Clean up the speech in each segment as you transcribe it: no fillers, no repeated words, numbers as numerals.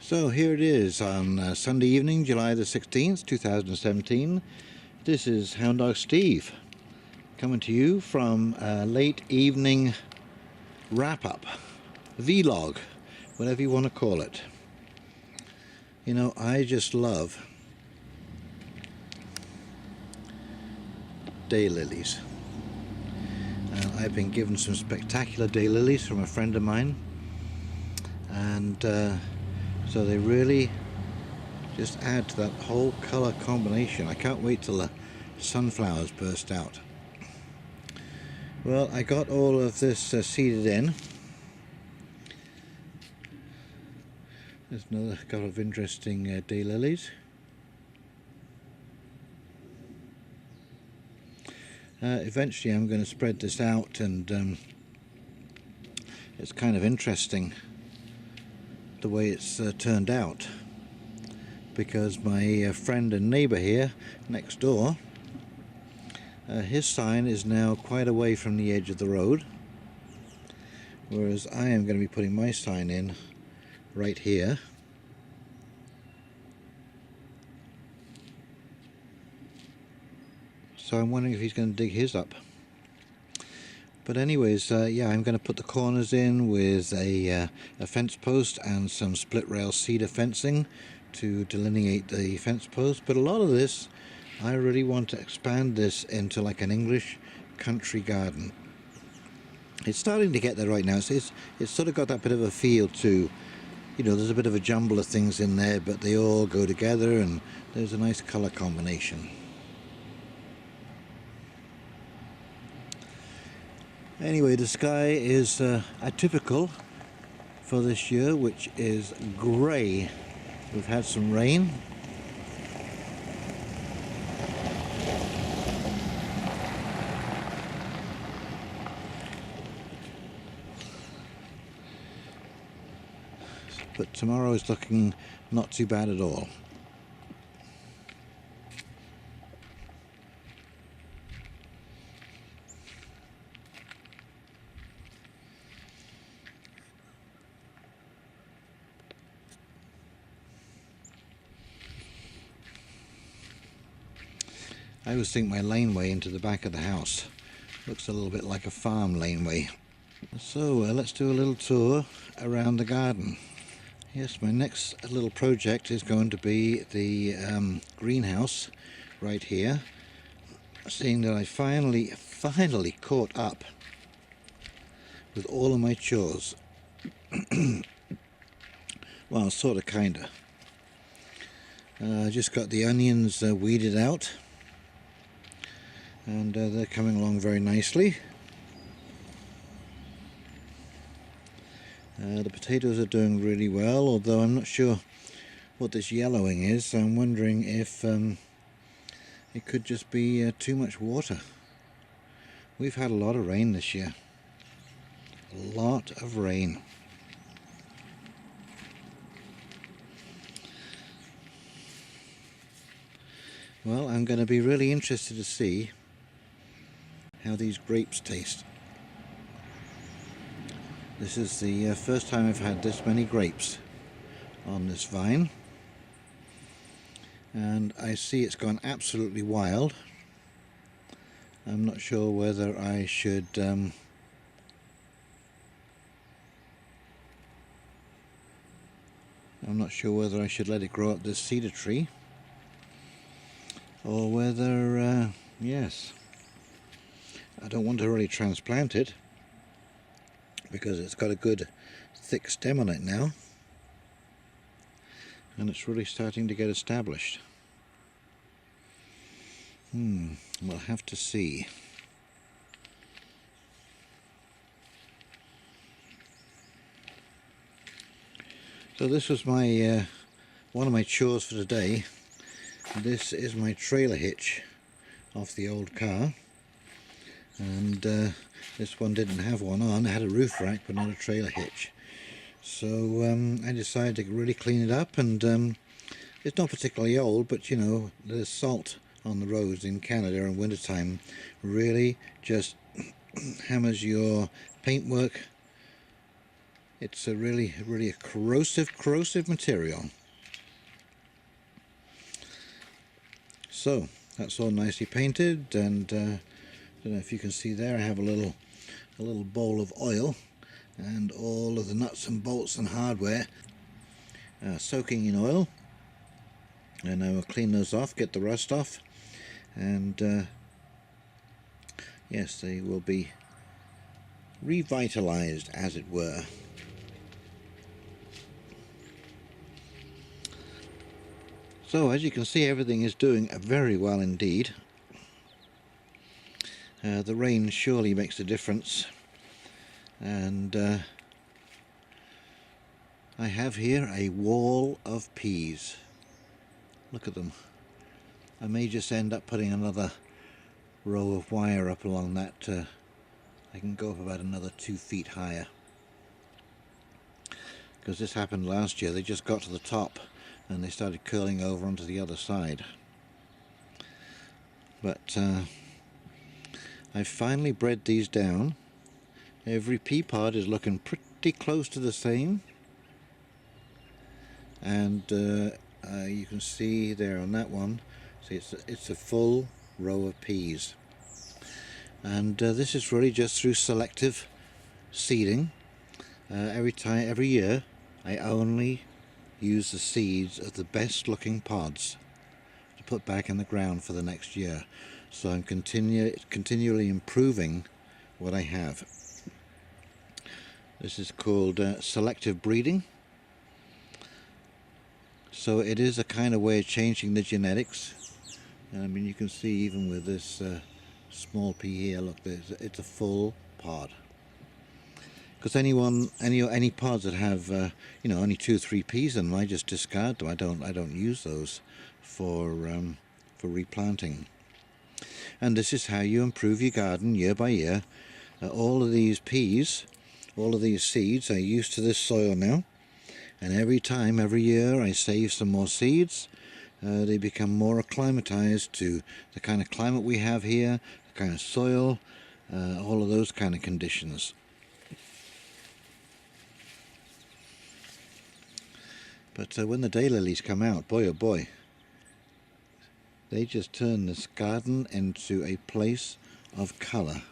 So here it is on Sunday evening, July the 16th, 2017. This is Hound Dog Steve coming to you from a late evening wrap-up, vlog, whatever you want to call it. You know, I just love daylilies. I've been given some spectacular daylilies from a friend of mine, and so they really just add to that whole colour combination. I can't wait till the sunflowers burst out. Well, I got all of this seeded in. There's another couple of interesting daylilies. Eventually I'm going to spread this out, and it's kind of interesting the way it's turned out, because my friend and neighbour here next door, his sign is now quite away from the edge of the road, whereas I am going to be putting my sign in right here. So I'm wondering if he's going to dig his up. But anyways, yeah, I'm going to put the corners in with a fence post and some split rail cedar fencing to delineate the fence post. But a lot of this, I really want to expand this into like an English country garden. It's starting to get there right now. It's sort of got that bit of a feel to, you know, there's a bit of a jumble of things in there, but they all go together and there's a nice colour combination. Anyway, the sky is atypical for this year, which is grey. We've had some rain. But tomorrow is looking not too bad at all. I always think my laneway into the back of the house looks a little bit like a farm laneway. So let's do a little tour around the garden. Yes, my next little project is going to be the greenhouse right here. Seeing that I finally caught up with all of my chores. Well, sort of, kinda. I just got the onions weeded out, and they're coming along very nicely. The potatoes are doing really well, although I'm not sure what this yellowing is. I'm wondering if it could just be too much water. We've had a lot of rain this year. A lot of rain. Well, I'm going to be really interested to see how these grapes taste. This is the first time I've had this many grapes on this vine, and I see it's gone absolutely wild. I'm not sure whether I should I'm not sure whether I should let it grow up this cedar tree, or whether yes, I don't want to really transplant it, because it's got a good thick stem on it now, and it's really starting to get established. We'll have to see. So this was my one of my chores for today. This is my trailer hitch off the old car, and this one didn't have one on. It had a roof rack but not a trailer hitch. So I decided to really clean it up, and it's not particularly old, but you know, the salt on the roads in Canada in wintertime really just hammers your paintwork It's a really a corrosive material. So that's all nicely painted, and I don't know if you can see there, I have a little bowl of oil, and all of the nuts and bolts and hardware are soaking in oil. And I will clean those off, get the rust off, and yes, they will be revitalized, as it were. So as you can see, everything is doing very well indeed. The rain surely makes a difference, and I have here a wall of peas. Look at them. I may just end up putting another row of wire up along that. I can go up about another 2 feet higher, because this happened last year. They just got to the top and they started curling over onto the other side. But I've finally bred these down. Every pea pod is looking pretty close to the same, and you can see there on that one, see it's a full row of peas. And this is really just through selective seeding. Every year I only use the seeds of the best looking pods to put back in the ground for the next year. So I'm continually improving what I have. This is called selective breeding. So it is a kind of way of changing the genetics. And I mean, you can see even with this small pea here, look, it's a full pod. Because any pods that have you know, only 2 or 3 peas in them, I just discard them. I don't use those for replanting. And this is how you improve your garden year by year. All of these peas, all of these seeds are used to this soil now, and every year I save some more seeds. They become more acclimatized to the kind of climate we have here, the kind of soil, all of those kind of conditions. But when the daylilies come out, boy oh boy, they just turn this garden into a place of colour.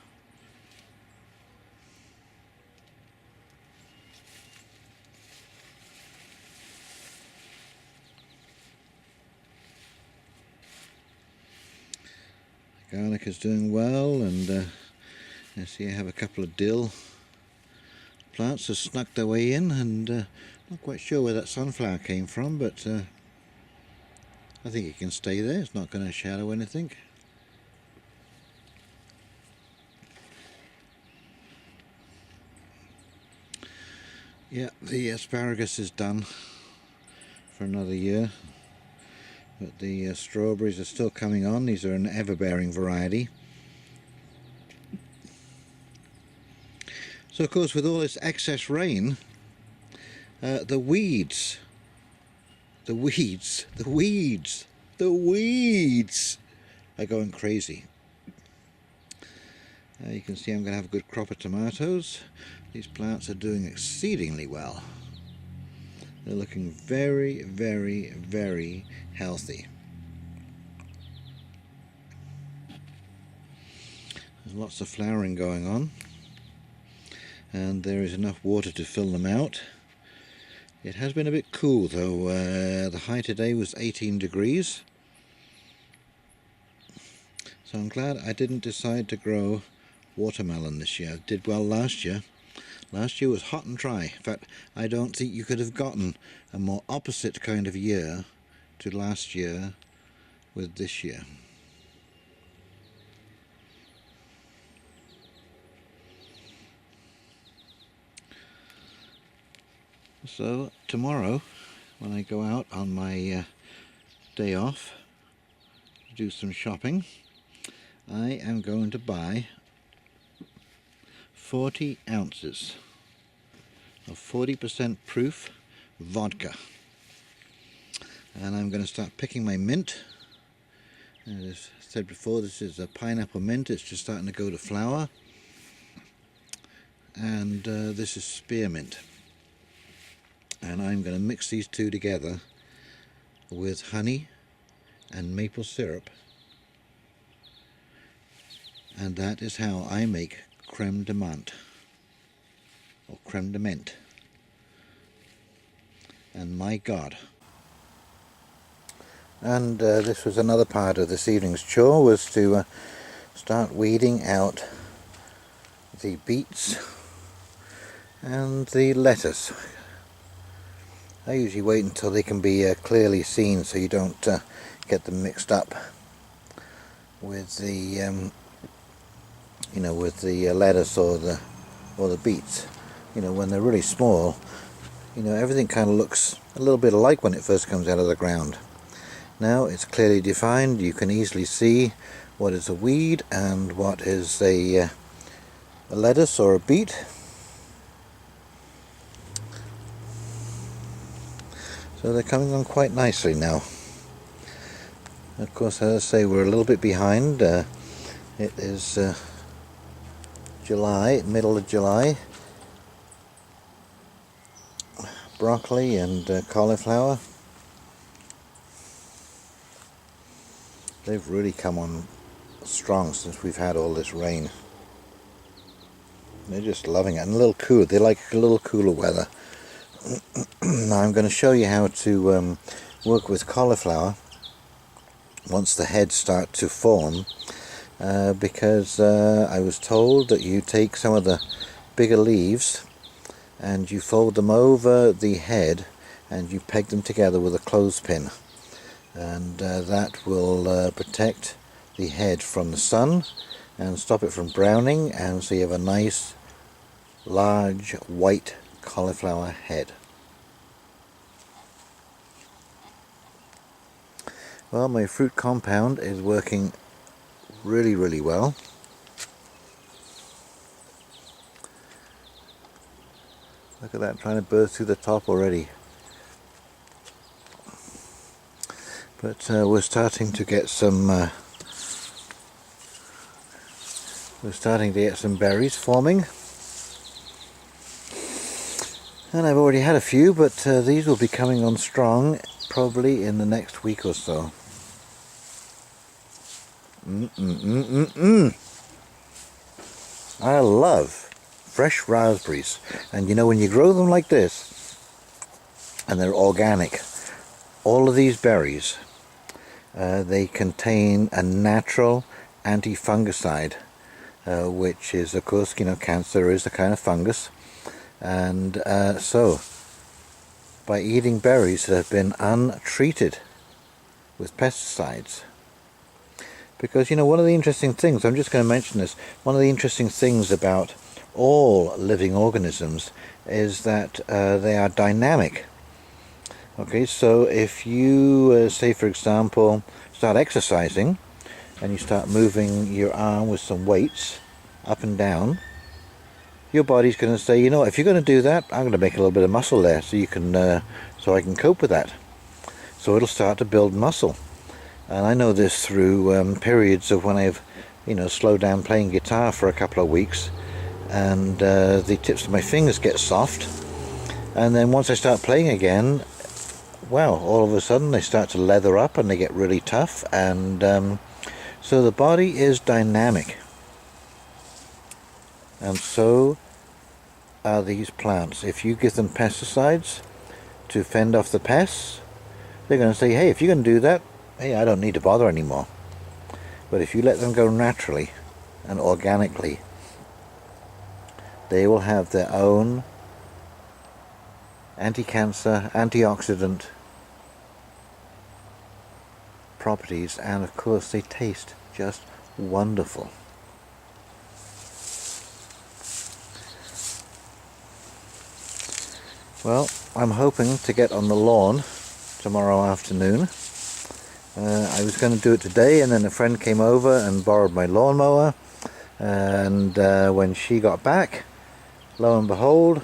The garlic is doing well, and I see I have a couple of dill plants that snuck their way in, and not quite sure where that sunflower came from, but I think it can stay there. It's not going to shadow anything. Yeah, the asparagus is done for another year, but the strawberries are still coming on. These are an ever-bearing variety. So of course, with all this excess rain, the weeds are going crazy. You can see I'm going to have a good crop of tomatoes. These plants are doing exceedingly well. They're looking very, very, very healthy. There's lots of flowering going on, and there is enough water to fill them out. It has been a bit cool though. The high today was 18 degrees. So I'm glad I didn't decide to grow watermelon this year. I did well last year. Last year was hot and dry. In fact, I don't think you could have gotten a more opposite kind of year to last year with this year. So tomorrow, when I go out on my day off to do some shopping, I am going to buy 40 ounces of 40% proof vodka, and I'm going to start picking my mint. As I said before, this is a pineapple mint. It's just starting to go to flower, and this is spearmint. and I'm going to mix these two together with honey and maple syrup, and that is how I make creme de menthe, or creme de menthe. And my God. And this was another part of this evening's chore, was to start weeding out the beets and the lettuce. I usually wait until they can be clearly seen, so you don't get them mixed up with the with the lettuce or the beets. When they're really small, everything kind of looks a little bit alike when it first comes out of the ground. Now it's clearly defined. You can easily see what is a weed and what is a lettuce or a beet. So they're coming on quite nicely now. Of course, as I say, we're a little bit behind. It is July, middle of July. Broccoli and cauliflower, they've really come on strong since we've had all this rain. They're just loving it, and a little cool. They like a little cooler weather. Now I'm going to show you how to work with cauliflower once the heads start to form, because I was told that you take some of the bigger leaves and you fold them over the head and you peg them together with a clothespin, and that will protect the head from the sun and stop it from browning, and so you have a nice large white cauliflower head. Well, my fruit compound is working really well. Look at that, trying to burst through the top already. But we're starting to get some berries forming. And I've already had a few, but these will be coming on strong probably in the next week or so. I love fresh raspberries, and when you grow them like this and they're organic, all of these berries, they contain a natural anti-fungicide, which is, of course, cancer is a kind of fungus, and so by eating berries that have been untreated with pesticides, because one of the interesting things, I'm just going to mention this, one of the interesting things about all living organisms is that they are dynamic. Okay, so if you say, for example, start exercising and you start moving your arm with some weights up and down, your body's going to say, if you're going to do that, I'm going to make a little bit of muscle there so you can so I can cope with that. So it'll start to build muscle. And I know this through periods of when I've slowed down playing guitar for a couple of weeks, and the tips of my fingers get soft, and then once I start playing again, well, all of a sudden they start to leather up and they get really tough, and so the body is dynamic, and so are these plants. If you give them pesticides to fend off the pests, they're going to say, hey, if you're going to do that, hey, I don't need to bother anymore. But if you let them go naturally and organically, they will have their own anti-cancer, antioxidant properties, and of course they taste just wonderful. Well, I'm hoping to get on the lawn tomorrow afternoon. I was going to do it today, and then a friend came over and borrowed my lawnmower, and when she got back, lo and behold,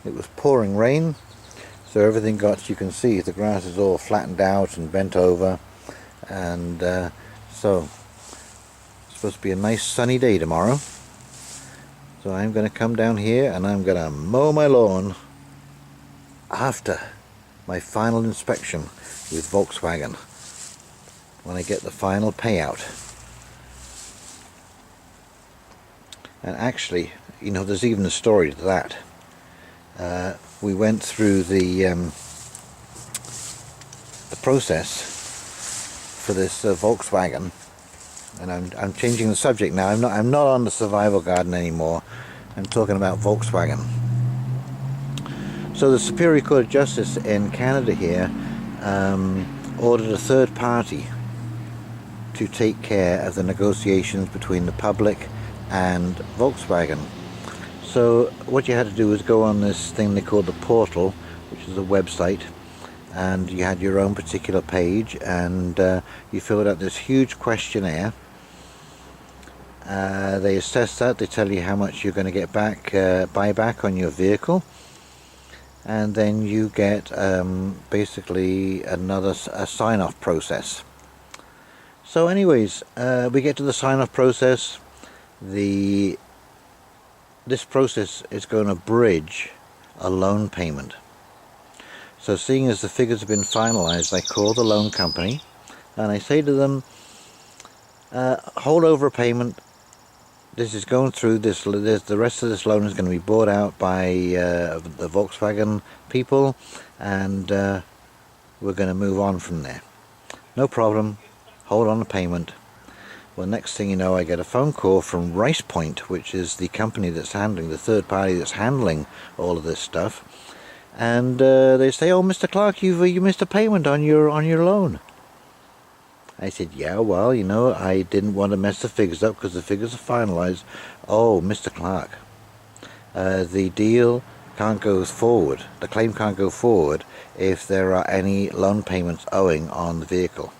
it was pouring rain, so everything got, you can see the grass is all flattened out and bent over, and so it's supposed to be a nice sunny day tomorrow. So I'm going to come down here and I'm going to mow my lawn. after my final inspection with Volkswagen, when I get the final payout. And actually, you know, there's even a story to that. We went through the process for this Volkswagen, and I'm changing the subject now. I'm not on the survival garden anymore. I'm talking about Volkswagen. So the Superior Court of Justice in Canada here ordered a third party to take care of the negotiations between the public and Volkswagen. So what you had to do was go on this thing they called the portal, which is a website, and you had your own particular page, and you filled out this huge questionnaire. They assess that, they tell you how much you're going to get back, buy back on your vehicle, and then you get basically a sign-off process. So anyways, we get to the sign-off process. This process is going to bridge a loan payment. So seeing as the figures have been finalized, I call the loan company and I say to them, hold over a payment. This is going through this. The rest of this loan is going to be bought out by the Volkswagen people, and we're going to move on from there. No problem. Hold on the payment. Well, next thing you know, I get a phone call from RicePoint, which is the company that's handling, the third party that's handling all of this stuff, and they say, "Oh, Mr. Clark, you missed a payment on your loan." I said, "Yeah, well, you know, I didn't want to mess the figures up because the figures are finalized." "Oh, Mr. Clark, the deal can't go forward. The claim can't go forward if there are any loan payments owing on the vehicle."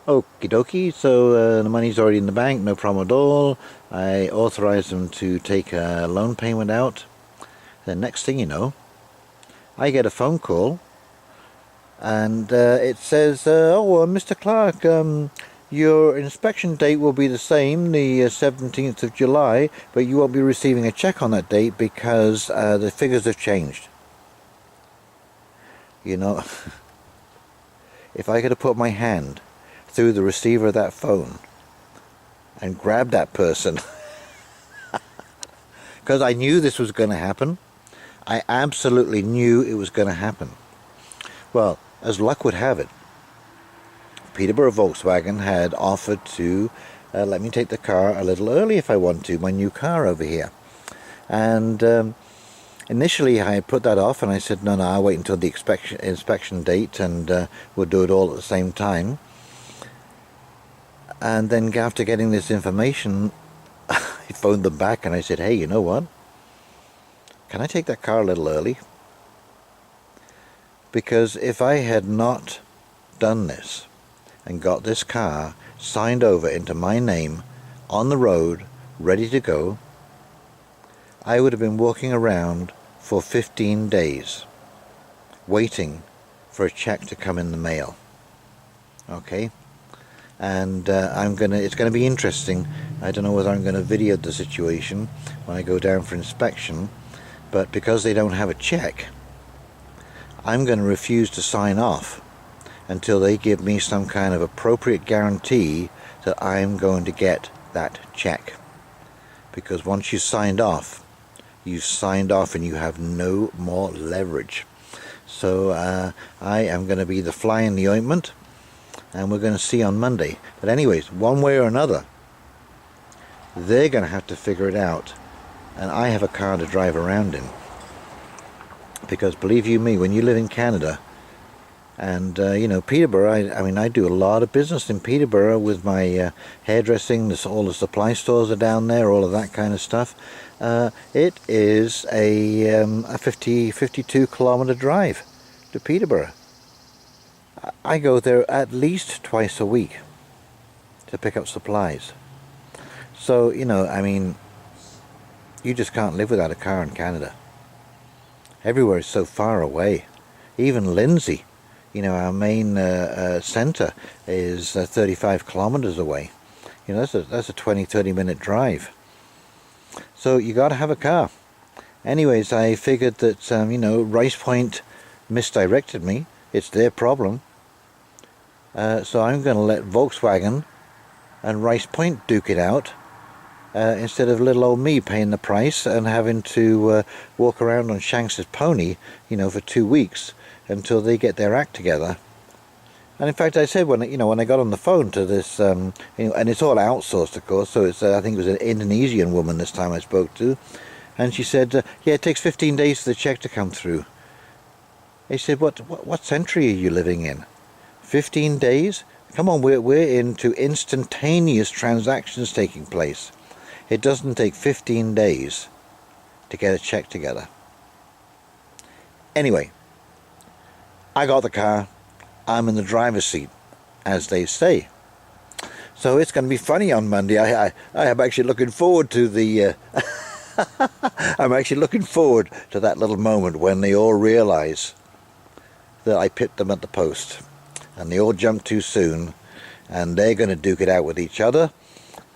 Okie dokie, so the money's already in the bank, no problem at all. I authorize them to take a loan payment out. The next thing you know, I get a phone call, and it says, "Oh, Mr. Clark, your inspection date will be the same, the 17th of July, but you won't be receiving a check on that date because the figures have changed." You know, if I could have put my hand through the receiver of that phone and grabbed that person, because I knew this was going to happen. I absolutely knew it was going to happen. Well, as luck would have it, Peterborough Volkswagen had offered to let me take the car a little early if I want to, my new car over here. And initially I put that off, and I said, no, I'll wait until the inspection date, and we'll do it all at the same time. And then after getting this information, I phoned them back and I said, "Hey, you know what? Can I take that car a little early? Because if I had not done this and got this car signed over into my name on the road, ready to go, I would have been walking around for 15 days waiting for a check to come in the mail." Okay? And it's going to be interesting. I don't know whether I'm going to video the situation when I go down for inspection, but because they don't have a check, I'm going to refuse to sign off until they give me some kind of appropriate guarantee that I'm going to get that check. Because once you've signed off and you have no more leverage. So I am going to be the fly in the ointment, and we're going to see on Monday. But anyways, one way or another, they're going to have to figure it out, and I have a car to drive around in. Because believe you me, when you live in Canada, and you know, Peterborough, I mean, I do a lot of business in Peterborough with my hairdressing. All the supply stores are down there, all of that kind of stuff. It is a 52 kilometer drive to Peterborough. I go there at least twice a week to pick up supplies. So, you know, I mean, you just can't live without a car in Canada. Everywhere is so far away. Even Lindsay, you know, our main centre is 35 kilometres away. You know, that's a 20-30 minute drive. So you got to have a car. Anyways, I figured that, you know, RicePoint misdirected me. It's their problem. So I'm going to let Volkswagen and RicePoint duke it out, instead of little old me paying the price and having to walk around on Shanks's pony, you know, for 2 weeks until they get their act together. And in fact, I said when I got on the phone to this, and it's all outsourced, of course. So it's I think it was an Indonesian woman this time I spoke to, and she said, "Yeah, it takes 15 days for the check to come through." I said, "What century are you living in? 15 days? Come on, we're into instantaneous transactions taking place. It doesn't take 15 days to get a check together." Anyway, I got the car. I'm in the driver's seat, as they say. So it's going to be funny on Monday. I am actually looking forward to the... I'm actually looking forward to that little moment when they all realise that I pipped them at the post. And they all jump too soon. And they're going to duke it out with each other.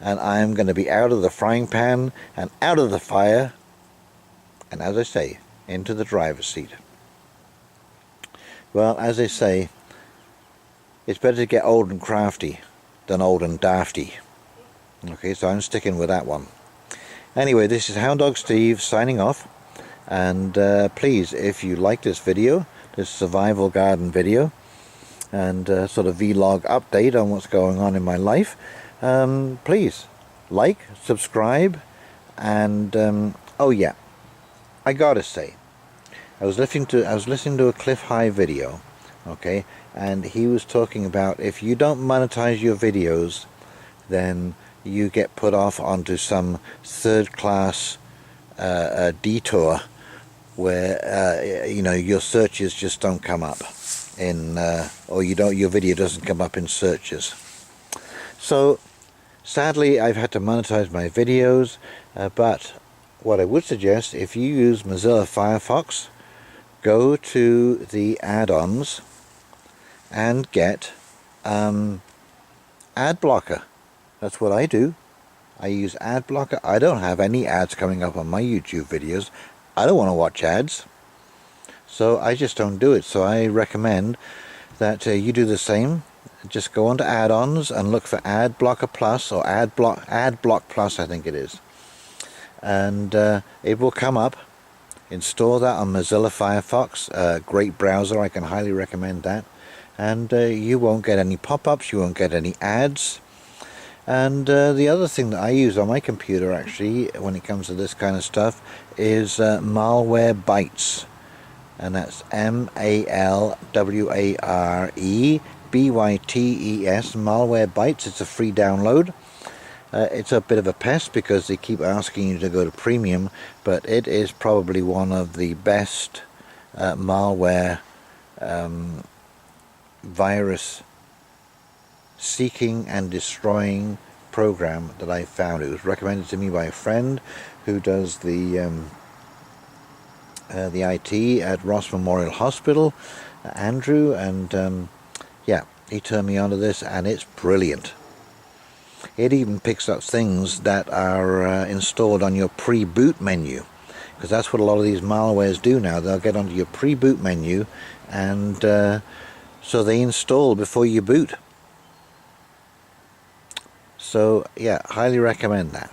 And I'm going to be out of the frying pan and out of the fire. And as I say, into the driver's seat. Well, as they say, it's better to get old and crafty than old and dafty. Okay, so I'm sticking with that one. Anyway, this is Hound Dog Steve signing off. And please, if you like this video, this survival garden video, and sort of vlog update on what's going on in my life, please like, subscribe, and oh yeah, I gotta say, I was listening to a Cliff High video, okay, and he was talking about if you don't monetize your videos, then you get put off onto some third-class detour where you know, your searches just don't come up in, or your video doesn't come up in searches. So sadly, I've had to monetize my videos, but what I would suggest, if you use Mozilla Firefox, go to the add-ons and get ad blocker. That's what I do. I use ad blocker. I don't have any ads coming up on my YouTube videos. I don't want to watch ads, so I just don't do it. So I recommend that you do the same. Just go onto add-ons and look for Ad Blocker Plus, or Ad Block Plus, I think it is, and it will come up. Install that on Mozilla Firefox, great browser. I can highly recommend that. And you won't get any pop-ups, you won't get any ads. And the other thing that I use on my computer, actually, when it comes to this kind of stuff, is Malwarebytes. And that's Malwarebytes, Malwarebytes. It's a free download. It's a bit of a pest because they keep asking you to go to premium, but it is probably one of the best malware virus seeking and destroying program that I found. It was recommended to me by a friend who does the IT at Ross Memorial Hospital, Andrew, and yeah, he turned me onto this, and it's brilliant. It even picks up things that are installed on your pre-boot menu, because that's what a lot of these malwares do now. They'll get onto your pre-boot menu, and so they install before you boot. So yeah, highly recommend that.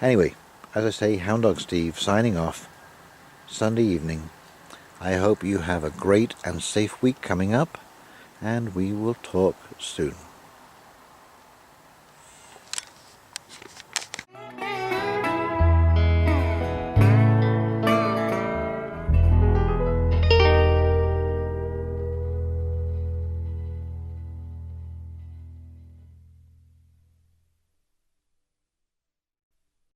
Anyway, as I say, Hound Dog Steve signing off. Sunday evening. I hope you have a great and safe week coming up, and we will talk soon.